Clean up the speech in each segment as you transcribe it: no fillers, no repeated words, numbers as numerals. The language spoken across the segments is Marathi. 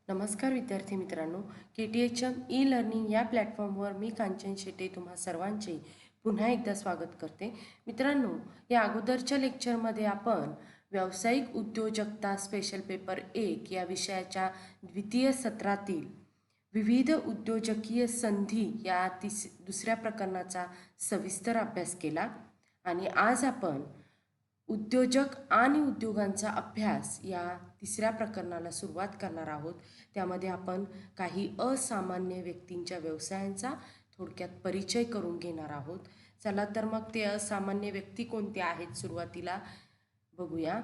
नमस्कार विद्यार्थी मित्रांनो, KTHM ई लर्निंग या प्लॅटफॉर्मवर मी कांचन शेटे तुम्हा सर्वांचे पुन्हा एकदा स्वागत करते. मित्रांनो, या अगोदरच्या लेक्चरमध्ये आपण व्यावसायिक उद्योजकता स्पेशल पेपर 1 या विषयाच्या द्वितीय सत्रातील विविध उद्योजकीय संधी या दुसऱ्या प्रकरणाचा सविस्तर अभ्यास केला आणि आज आपण उद्योजक आणि उद्योगांचा अभ्यास या तिसऱ्या प्रकरणाला सुरुवात करणार आहोत. त्यामध्ये आपण काही असामान्य व्यक्तींच्या व्यवसायांचा थोडक्यात परिचय करून घेणार आहोत. चला तर मग ते असामान्य व्यक्ती कोणते आहेत सुरुवातीला बघूया.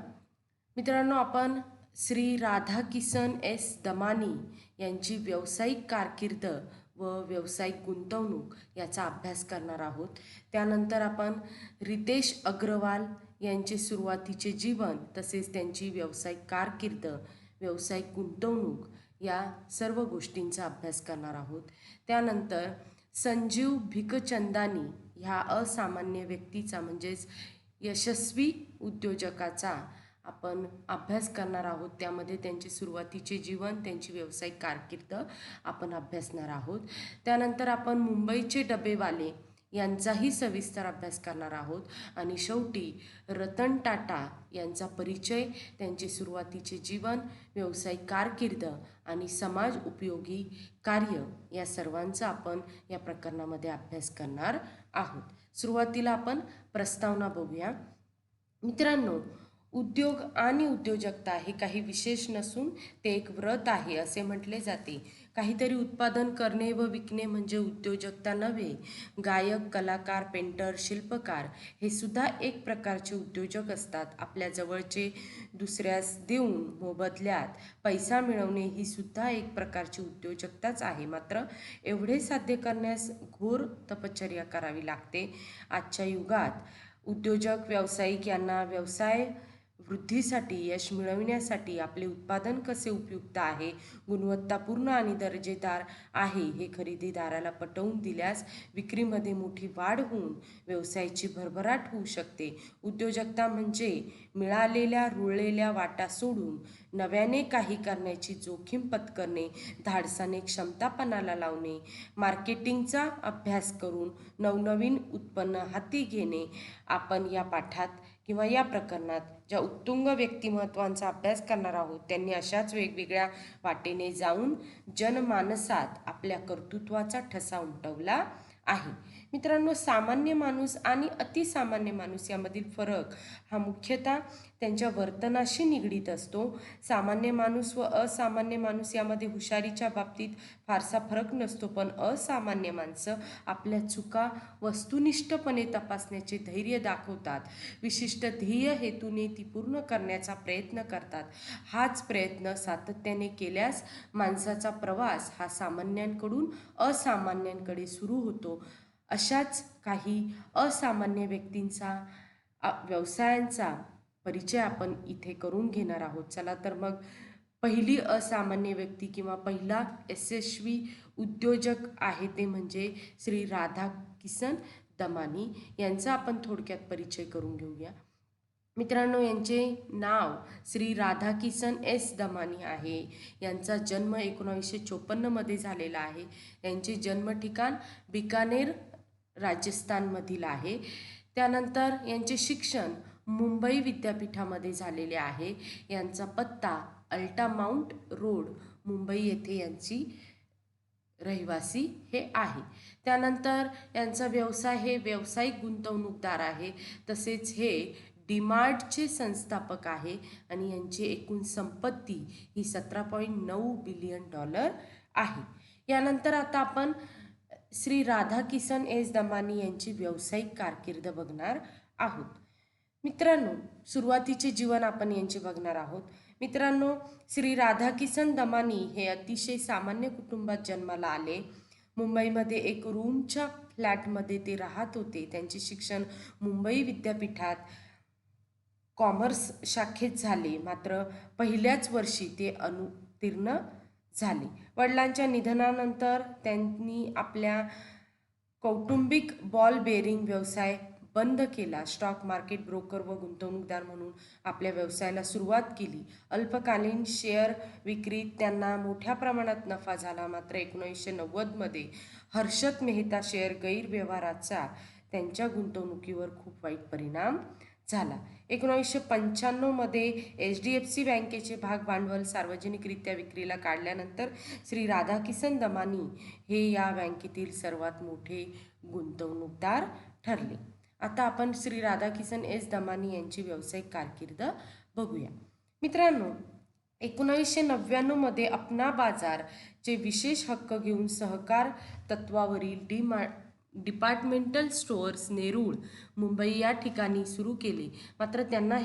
मित्रांनो, आपण श्री राधाकिसन एस दमानी यांची व्यावसायिक कारकीर्द व व्यावसायिक गुंतवणूक याचा अभ्यास करणार आहोत. त्यानंतर आपण रितेश अग्रवाल यांचे सुरुवातीचे जीवन तसेच त्यांची व्यावसायिक कारकीर्द, व्यावसायिक गुंतवणूक या सर्व गोष्टींचा अभ्यास करणार आहोत. त्यानंतर संजीव भिकचंदानी ह्या असामान्य व्यक्तीचा म्हणजेच यशस्वी उद्योजकाचा आपण अभ्यास करणार आहोत. त्यामध्ये त्यांचे सुरुवातीचे जीवन, त्यांची व्यावसायिक कारकीर्द आपण अभ्यासणार आहोत. त्यानंतर आपण मुंबईचे डबेवाले यांचाही सविस्तर अभ्यास करणार आहोत आणि शेवटी रतन टाटा यांचा परिचय, त्यांचे सुरुवातीचे जीवन, व्यावसायिक कारकीर्द आणि समाज उपयोगी कार्य या सर्वांचा आपण या प्रकरणामध्ये अभ्यास करणार आहोत. सुरुवातीला आपण प्रस्तावना बघूया. मित्रांनो, उद्योग आणि उद्योजकता हे काही विशेष नसून ते एक व्रत आहे असे म्हटले जाते. काहीतरी उत्पादन करणे व विकणे म्हणजे उद्योजकता नव्हे. गायक, कलाकार, पेंटर, शिल्पकार हे सुद्धा एक प्रकारचे उद्योजक असतात. आपल्या जवळचे दुसऱ्यास देऊन मोबदल्यात पैसा मिळवणे ही सुद्धा एक प्रकारची उद्योजकताच आहे. मात्र एवढे साध्य करण्यास घोर तपश्चर्या करावी लागते. आजच्या युगात उद्योजक, व्यावसायिक यांना व्यवसाय वृद्धीसाठी, यश मिळविण्यासाठी आपले उत्पादन कसे उपयुक्त आहे, गुणवत्तापूर्ण आणि दर्जेदार आहे हे खरेदीदाराला पटवून दिल्यास विक्रीमध्ये मोठी वाढ होऊन व्यवसायाची भरभराट होऊ शकते. उद्योजकता म्हणजे मिळालेल्या रुळलेल्या वाटा सोडून नव्याने काही करण्याची जोखीम पत्करणे, धाडसाने क्षमता पणाला लावणे, मार्केटिंगचा अभ्यास करून नवनवीन उत्पन्न हाती घेणे. आपण या पाठात किंवा या प्रकरणात ज्या उत्तुंग व्यक्तिमत्वांचा अभ्यास करणार आहोत त्यांनी अशाच वेगवेगळ्या वाटेने जाऊन जनमानसात आपल्या कर्तृत्वाचा ठसा उमटवला आहे. मित्रांनो, सामान्य माणूस आणि अतिसामान्य माणूस यामधील फरक हा मुख्यतः त्यांच्या वर्तनाशी निगडीत असतो. सामान्य माणूस व असामान्य माणूस यामध्ये हुशारीच्या बाबतीत फारसा फरक नसतो, पण असामान्य माणसं आपल्या चुका वस्तुनिष्ठपणे तपासण्याचे धैर्य दाखवतात, विशिष्ट ध्येय हेतूने ती पूर्ण करण्याचा प्रयत्न करतात. हाच प्रयत्न सातत्याने केल्यास माणसाचा प्रवास हा सामान्यांकडून असामान्यांकडे सुरू होतो. अशाच काही असामान्य व्यक्तींचा व्यवसायांचा परिचय आपण इथे करून घेणार आहोत. चला तर मग पहिली असामान्य व्यक्ती किंवा पहिला यशस्वी उद्योजक आहे ते म्हणजे श्री राधाकिसन दमानी यांचा आपण थोडक्यात परिचय करून घेऊया. मित्रांनो, यांचे नाव श्री राधाकिसन एस दमानी आहे. यांचा जन्म 1954 झालेला आहे. यांचे जन्म ठिकाण बिकानेर राजस्थानमधील आहे. त्यानंतर यांचे शिक्षण मुंबई विद्यापीठामध्ये झालेले आहे. यांचा पत्ता अल्टामाउंट रोड, मुंबई येथे यांची रहिवासी हे आहे. त्यानंतर यांचा व्यवसाय हे व्यावसायिक गुंतवणूकदार आहे. तसेच हे डीमार्टचे संस्थापक आहे आणि यांची एकूण संपत्ती ही $17.9 बिलियन आहे. यानंतर आता आपण श्री राधाकिसन एस दमानी यांची व्यावसायिक कारकीर्द बघणार आहोत. मित्रांनो, सुरुवातीचे जीवन आपण यांचे बघणार आहोत. मित्रांनो, श्री राधाकिसन दमानी हे अतिशय सामान्य कुटुंबात जन्माला आले. मुंबईमध्ये एक रूमच्या फ्लॅटमध्ये ते राहत होते. त्यांचे शिक्षण मुंबई विद्यापीठात कॉमर्स शाखेत झाले. मात्र पहिल्याच वर्षी ते अनुत्तीर्ण झाले. वडिलांच्या निधनानंतर त्यांनी आपल्या कौटुंबिक बॉल बेअरिंग व्यवसाय बंद केला. स्टॉक मार्केट ब्रोकर व गुंतवणूकदार म्हणून आपल्या व्यवसायाला सुरुवात केली. अल्पकालीन शेअर विक्रीत त्यांना मोठ्या प्रमाणात नफा झाला. मात्र 1990मध्ये हर्षद मेहता शेअर गैरव्यवहाराचा त्यांच्या गुंतवणुकीवर खूप वाईट परिणाम झाला. 1995मध्ये HDFC बँकेचे भाग भांडवल सार्वजनिकरित्या विक्रीला काढल्यानंतर श्री राधाकिसन दमानी हे या बँकेतील सर्वात मोठे गुंतवणूकदार ठरले. आता आपण श्री राधाकिसन एस दमानी यांची व्यावसायिक कारकीर्द बघूया. मित्रांनो, 1999मध्ये अपना बाजारचे विशेष हक्क घेऊन सहकार तत्वावरील डिपार्टमेंटल स्टोअर्स नेरूळ, मुंबई या ठिकाणी सुरू केले. मात्र त्यांना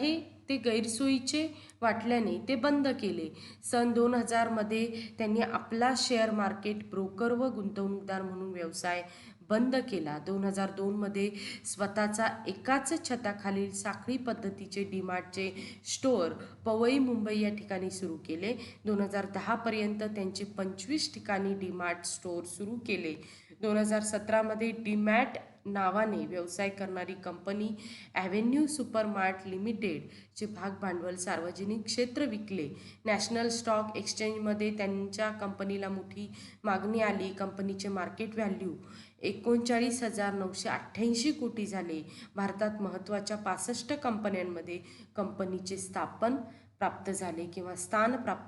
ते गैरसोयीचे वाटल्याने ते बंद केले. सन 2000मध्ये त्यांनी आपला शेअर मार्केट ब्रोकर व गुंतवणूकदार म्हणून व्यवसाय बंद केला. 2002मध्ये स्वतःचा एकाच छताखालील साखळी पद्धतीचे डीमार्टचे स्टोअर पवई, मुंबई या ठिकाणी सुरू केले. 2010पर्यंत त्यांचे 25 ठिकाणी डीमार्ट स्टोअर सुरू केले. 2017मध्ये डीमॅट नावाने व्यवसाय करणारी कंपनी ॲव्हेन्यू सुपरमार्ट लिमिटेडचे भाग भांडवल सार्वजनिक क्षेत्र विकले. नॅशनल स्टॉक एक्सचेंजमध्ये त्यांच्या कंपनीला मोठी मागणी आली. कंपनीचे मार्केट व्हॅल्यू 39,988 कोटी झाले. भारतात महत्त्वाच्या 65 कंपन्यांमध्ये कंपनीचे स्थान प्राप्त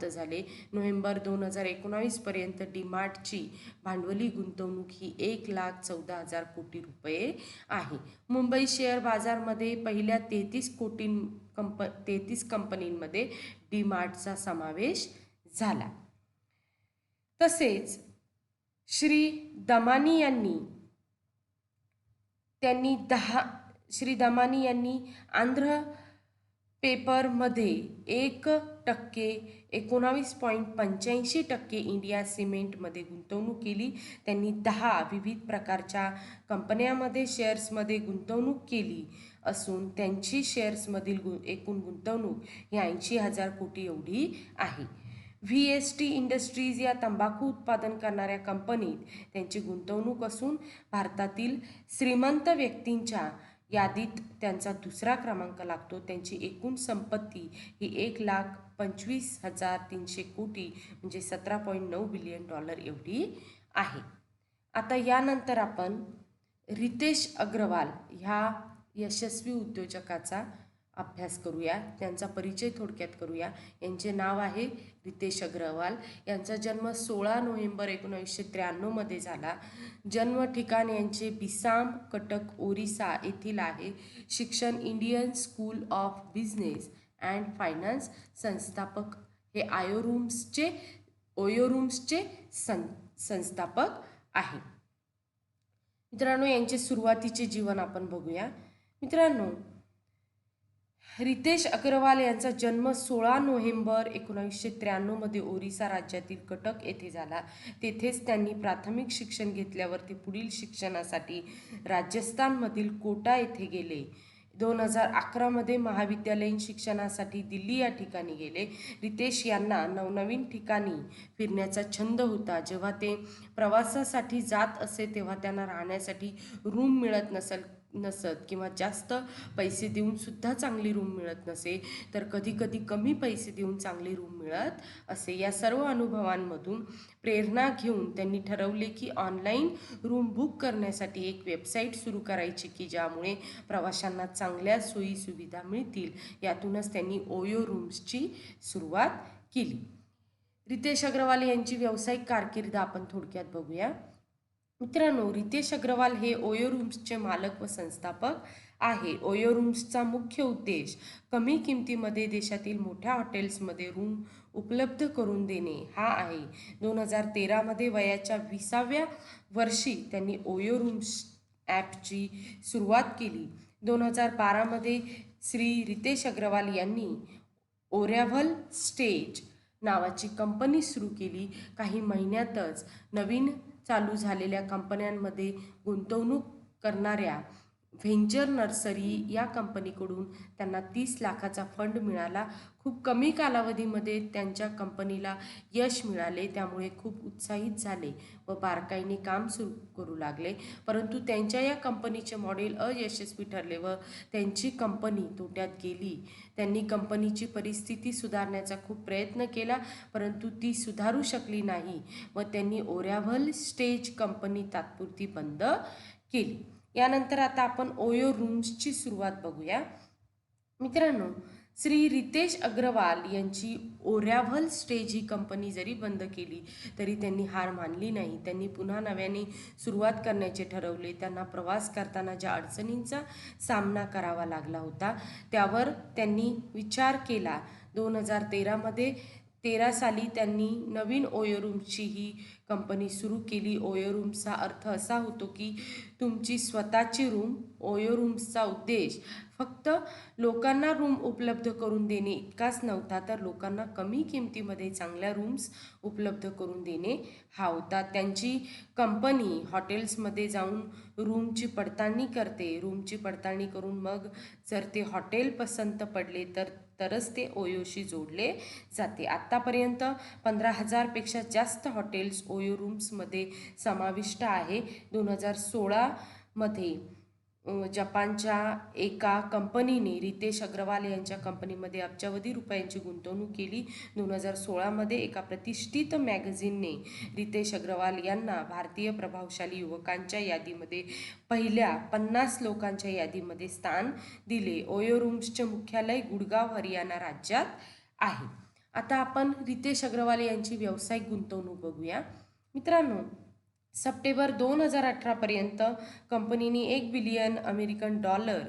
झाले. नोव्हेंबर 2019पर्यंत डीमार्टची भांडवली गुंतवणूक ही 1,14,000 कोटी रुपये आहे. मुंबई शेअर बाजारमध्ये पहिल्या 33 कंपनींमध्ये डीमार्टचा समावेश झाला. तसेच श्री दमानी यांनी आंध्र पेपरमध्ये 1%, 19.85% इंडिया सिमेंटमध्ये गुंतवणूक केली. त्यांनी 10 विविध प्रकारच्या कंपन्यांमध्ये शेअर्समध्ये गुंतवणूक केली असून त्यांची शेअर्समधील एकूण गुंतवणूक ही 80,000 कोटी एवढी आहे. VST इंडस्ट्रीज या तंबाखू उत्पादन करणाऱ्या कंपनीत त्यांची गुंतवणूक असून भारतातील श्रीमंत व्यक्तींच्या यादीत त्यांचा दुसरा क्रमांक लागतो. त्यांची एकूण संपत्ती ही 1,25,300 कोटी म्हणजे $17.9 बिलियन एवढी आहे. आता यानंतर आपण रितेश अग्रवाल ह्या यशस्वी उद्योजकाचा अभ्यास करूया. त्यांचा परिचय थोडक्यात करूया. यांचे नाव आहे रितेश अग्रवाल. यांचा जन्म 16 नोव्हेंबर 1993मध्ये झाला. जन्म ठिकाण यांचे बिसाम, कटक, ओरिसा येथील आहे. शिक्षण Indian school of business and finance. संस्थापक हे ओयोरूम्सचे संस्थापक आहे. मित्रांनो, यांचे सुरुवातीचे जीवन आपण बघूया. मित्रांनो, रितेश अग्रवाल यांचा जन्म 16 नोव्हेंबर 1993मध्ये ओरिसा राज्यातील कटक येथे झाला. तेथेच त्यांनी प्राथमिक शिक्षण घेतल्यावर ते पुढील शिक्षणासाठी राजस्थानमधील कोटा येथे गेले. 2011मध्ये महाविद्यालयीन शिक्षणासाठी दिल्ली या ठिकाणी गेले. रितेश यांना नवनवीन ठिकाणी फिरण्याचा छंद होता. जेव्हा ते प्रवासासाठी जात असे तेव्हा त्यांना राहण्यासाठी रूम मिळत नसत किंवा जास्त पैसे देऊन सुद्धा चांगली रूम मिळत नसे, तर कधी कमी पैसे देऊन चांगली रूम मिळत असे. या सर्व अनुभवांमधून प्रेरणा घेऊन त्यांनी ठरवले की ऑनलाईन रूम बुक करण्यासाठी एक वेबसाईट सुरू करायची की ज्यामुळे प्रवाशांना चांगल्या सोयीसुविधा मिळतील. यातूनच त्यांनी ओयो रूम्सची सुरुवात केली. रितेश अग्रवाल यांची व्यावसायिक कारकीर्द आपण थोडक्यात बघूया. मित्रांनो, रितेश अग्रवाल हे ओयो रूम्सचे मालक व संस्थापक आहे. ओयो रूम्सचा मुख्य उद्देश कमी किमतीमध्ये देशातील मोठ्या हॉटेल्समध्ये रूम उपलब्ध करून देणे हा आहे. 2013मध्ये वयाच्या 20व्या वर्षी त्यांनी ओयो रूम्स ॲपची सुरुवात केली. 2012मध्ये श्री रितेश अग्रवाल यांनी ओरॅव्हल स्टेज नावाची कंपनी सुरू केली. काही महिन्यातच नवीन चालू झालेल्या कंपन्यांमध्ये गुंतवणूक करणाऱ्या व्हेंचर नर्सरी या कंपनीकडून त्यांना 30 लाखाचा फंड मिळाला. खूप कमी कालावधीमध्ये त्यांच्या कंपनीला यश मिळाले, त्यामुळे खूप उत्साहित झाले व बारकाईने काम सुरू करू लागले. परंतु त्यांच्या या कंपनीचे मॉडेल अयशस्वी ठरले व त्यांची कंपनी तोट्यात गेली. त्यांनी कंपनीची परिस्थिती सुधारण्याचा खूप प्रयत्न केला, परंतु ती सुधारू शकली नाही व त्यांनी ओऱ्याव्हल स्टेज कंपनी तात्पुरती बंद केली. यानंतर आता आपण ओयो रूम्सची सुरुवात बघूया. मित्रांनो, श्री रितेश अग्रवाल यांची ओऱ्याव्हल स्टेज ही कंपनी जरी बंद केली तरी त्यांनी हार मानली नाही. त्यांनी पुन्हा नव्याने सुरुवात करण्याचे ठरवले. त्यांना प्रवास करताना ज्या अडचणींचा सामना करावा लागला होता त्यावर त्यांनी विचार केला. 2013 साली त्यांनी नवीन ओयो रूम्सची ही कंपनी सुरू केली. ओयो रूम्सचा अर्थ असा होतो की तुमची स्वतःची रूम. ओयो रूम्सचा उद्देश फक्त लोकांना रूम उपलब्ध करून देणे इतकाच नव्हता, तर लोकांना कमी किमतीमध्ये चांगल्या रूम्स उपलब्ध करून देणे हा होता. त्यांची कंपनी हॉटेल्समध्ये जाऊन रूमची पडताळणी करते. रूमची पडताळणी करून मग जर ते हॉटेल पसंत पडले तरच ते ओयोशी जोडले जाते. आत्तापर्यंत 15,000पेक्षा जास्त हॉटेल्स ओयो रूम्समध्ये समाविष्ट आहे. 2016मध्ये जपानच्या एका कंपनीने रितेश अग्रवाल यांच्या कंपनीमध्ये अब्जावधी रुपयांची गुंतवणूक केली. 2016मध्ये एका प्रतिष्ठित मॅगझिनने रितेश अग्रवाल यांना भारतीय प्रभावशाली युवकांच्या यादीमध्ये पहिल्या 50 लोकांच्या यादीमध्ये स्थान दिले. ओयो रूम्सचे मुख्यालय गुडगाव, हरियाणा राज्यात आहे. आता आपण रितेश अग्रवाल यांची व्यावसायिक गुंतवणूक बघूया. मित्रांनो, सप्टेंबर 2018पर्यंत कंपनीने $1 बिलियन अमेरिकन डॉलर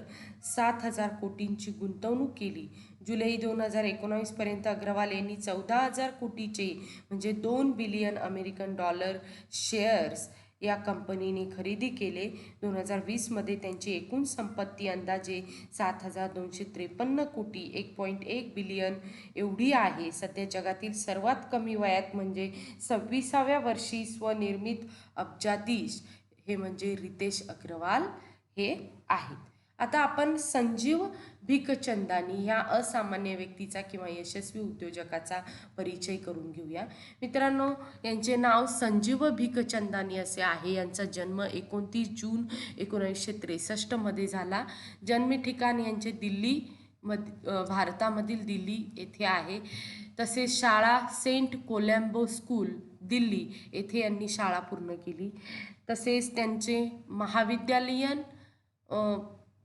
7,000 कोटींची गुंतवणूक केली. जुलै 2019पर्यंत अग्रवाल यांनी 14,000 कोटीचे म्हणजे $2 बिलियन अमेरिकन डॉलर शेअर्स या कंपनीने खरेदी केले. 2020मध्ये त्यांची एकूण संपत्ती अंदाजे 7,253 कोटी 1.1 बिलियन एवढी आहे. सध्या जगातील सर्वात कमी वयात म्हणजे 26व्या वर्षी स्वनिर्मित अब्जाधीश हे म्हणजे रितेश अग्रवाल हे आहेत. आता आपण संजीव भिकचंदानी ह्या असामान्य व्यक्तीचा किंवा यशस्वी उद्योजकाचा परिचय करून घेऊया. मित्रांनो, यांचे नाव संजीव भिकचंदानी असे आहे. यांचा जन्म 29 जून 1963मध्ये झाला. जन्मी ठिकाण यांचे भारतामधील दिल्ली येथे आहे. तसेच शाळा सेंट कोलंबो स्कूल दिल्ली येथे यांनी शाळा पूर्ण केली. तसेच त्यांचे महाविद्यालयीन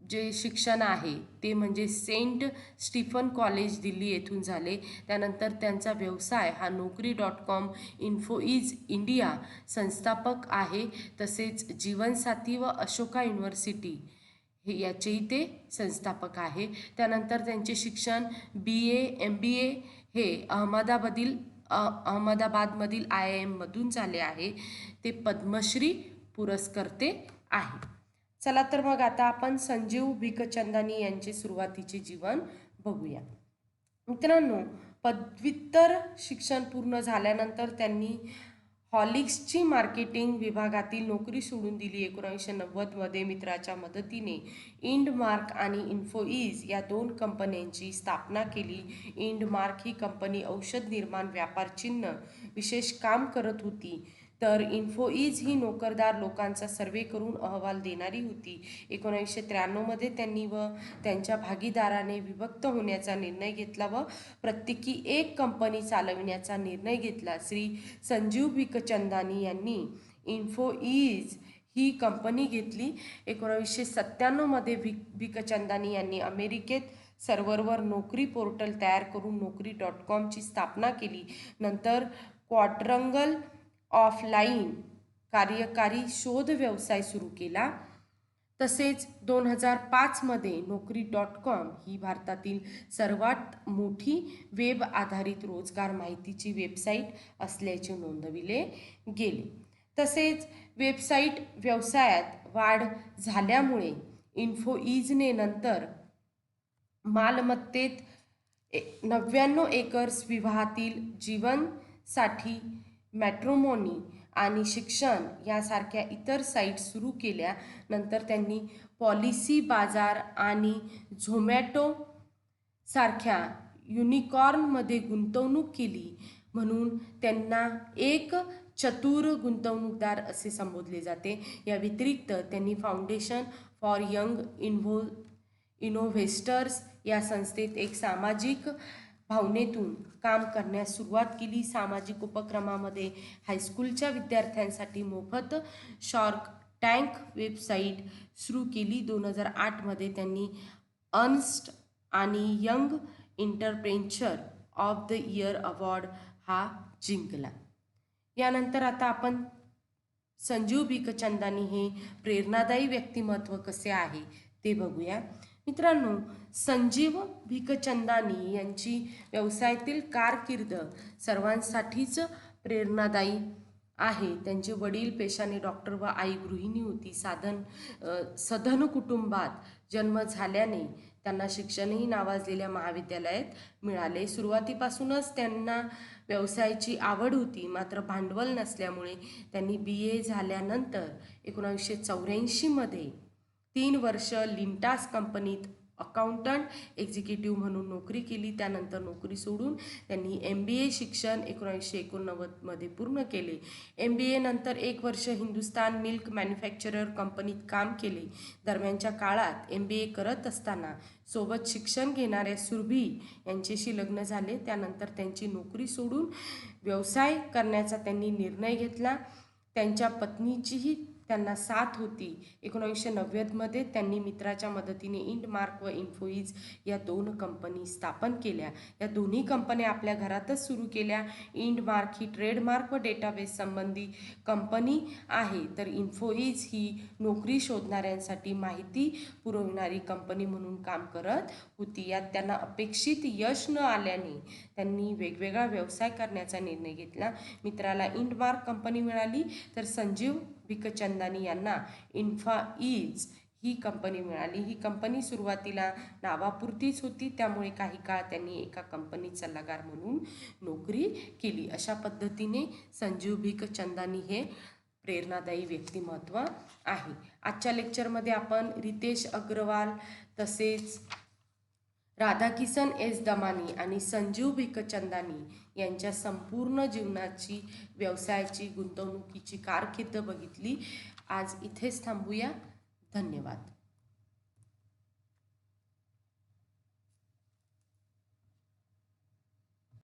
जे शिक्षण आहे ते म्हणजे सेंट स्टीफन कॉलेज दिल्ली येथून झाले. त्यानंतर त्यांचा व्यवसाय हा Naukri.com, इन्फोईज इंडिया संस्थापक आहे. तसेच जीवनसाथी व अशोका युनिव्हर्सिटी हे याचेही ते संस्थापक आहे. त्यानंतर त्यांचे शिक्षण BA MBA हे अहमदाबादमधील IIM मधून झाले आहे. ते पद्मश्री पुरस्कर्ते आहे. चला तर मग आता आपण संजीव भिकचंदानी यांचे सुरुवातीचे जीवन बघूया. मित्रांनो, पदव्युत्तर शिक्षण पूर्ण झाल्यानंतर त्यांनी हॉलिक्सची मार्केटिंग विभागातील नोकरी सोडून दिली. 1990मध्ये मित्राच्या मदतीने इंडमार्क आणि इन्फोईज या 2 कंपन्यांची स्थापना केली. इंडमार्क ही कंपनी औषध निर्माण व्यापार चिन्ह विशेष काम करत होती, तर इन्फोईज ही नोकरदार लोकांचा सर्वे करून अहवाल देणारी होती. 1993मध्ये त्यांनी व त्यांच्या भागीदाराने विभक्त होण्याचा निर्णय घेतला व प्रत्येकी एक कंपनी चालविण्याचा निर्णय घेतला. श्री संजीव भिकचंदानी यांनी इन्फोईज ही कंपनी घेतली. 1997मध्ये भिकचंदानी यांनी अमेरिकेत सर्व्हरवर नोकरी पोर्टल तयार करून Naukri.comची स्थापना केली. नंतर क्वाड्रंगल ऑफलाईन कार्यकारी शोध व्यवसाय सुरू केला. तसेच 2005मध्ये Naukri.com ही भारतातील सर्वात मोठी वेब आधारित रोजगार माहितीची वेबसाईट असल्याचे नोंदविले गेले. तसेच वेबसाईट व्यवसायात वाढ झाल्यामुळे इन्फोईजने नंतर मालमत्तेत 99 एकर्स विवाहातील जीवनसाठी मॅट्रिमोनी आणि शिक्षण यासारख्या इतर साईट सुरू केल्या. नंतर त्यांनी पॉलिसी बाजार आणि झोमॅटो सारख्या युनिकॉर्नमध्ये गुंतवणूक केली, म्हणून त्यांना एक चतुर गुंतवणूकदार असे संबोधले जाते. या व्यतिरिक्त त्यांनी फाउंडेशन फॉर यंग इनोव्हेस्टर्स या संस्थेत एक सामाजिक भावनेतून काम करण्यास सुरुवात केली. सामाजिक उपक्रमामध्ये हायस्कूलच्या विद्यार्थ्यांसाठी मोफत शार्क टँक वेबसाईट सुरू केली. 2008मध्ये त्यांनी अर्न्स्ट आणि young entrepreneur of the year award हा जिंकला. यानंतर आता आपण संजीव भिकचंदानी हे प्रेरणादायी व्यक्तिमत्व कसे आहे ते बघूया. मित्रांनो, संजीव भिकचंदानी यांची व्यवसायातील कारकीर्द सर्वांसाठीच प्रेरणादायी आहे. त्यांचे वडील पेशाने डॉक्टर व आई गृहिणी होती. सधन कुटुंबात जन्म झाल्याने त्यांना शिक्षणही नावाजलेल्या महाविद्यालयात मिळाले. सुरुवातीपासूनच त्यांना व्यवसायाची आवड होती, मात्र भांडवल नसल्यामुळे त्यांनी BA झाल्यानंतर 1984मध्ये 3 वर्ष लिंटास कंपनीत अकाउंटंट एक्झिक्युटिव्ह म्हणून नोकरी केली. त्यानंतर नोकरी सोडून त्यांनी MBA शिक्षण 1989मध्ये पूर्ण केले. MBA नंतर 1 वर्ष हिंदुस्तान मिल्क मॅन्युफॅक्चरर कंपनीत काम केले. दरम्यानच्या काळात MBA करत असताना सोबत शिक्षण घेणाऱ्या सुरभी यांच्याशी लग्न झाले. त्यानंतर त्यांची नोकरी सोडून व्यवसाय करण्याचा त्यांनी निर्णय घेतला. त्यांच्या पत्नीचीही त्यांना साथ होती. 1990मध्ये त्यांनी मित्राच्या मदतीने इंडमार्क व इन्फोइज या 2 कंपनी स्थापन केल्या. या दोन्ही कंपन्या आपल्या घरातच सुरू केल्या. इंडमार्क ही ट्रेडमार्क व डेटाबेस संबंधी कंपनी आहे, तर इन्फोइज ही नोकरी शोधणाऱ्यांसाठी माहिती पुरविणारी कंपनी म्हणून काम करत होती. यात त्यांना अपेक्षित यश न आल्याने त्यांनी वेगवेगळा व्यवसाय करण्याचा निर्णय घेतला. मित्राला इंडमार्क कंपनी मिळाली, तर संजीव भिकचंदानी यांना इन्फोइज ही कंपनी मिळाली. ही कंपनी सुरुवातीला नावापुरतीच होती, त्यामुळे काही काळ त्यांनी एका कंपनीत सल्लागार म्हणून नोकरी केली. अशा पद्धतीने संजीव भिकचंदानी हे प्रेरणादायी व्यक्तिमत्व आहे. आजच्या लेक्चरमध्ये आपण रितेश अग्रवाल तसेच राधाकिसन एस दमानी आणि संजीव भिकचंदानी यांच्या संपूर्ण जीवनाची, व्यवसायाची, गुंतवणुकीची कारकीर्द बघितली. आज इथेच थांबूया. धन्यवाद.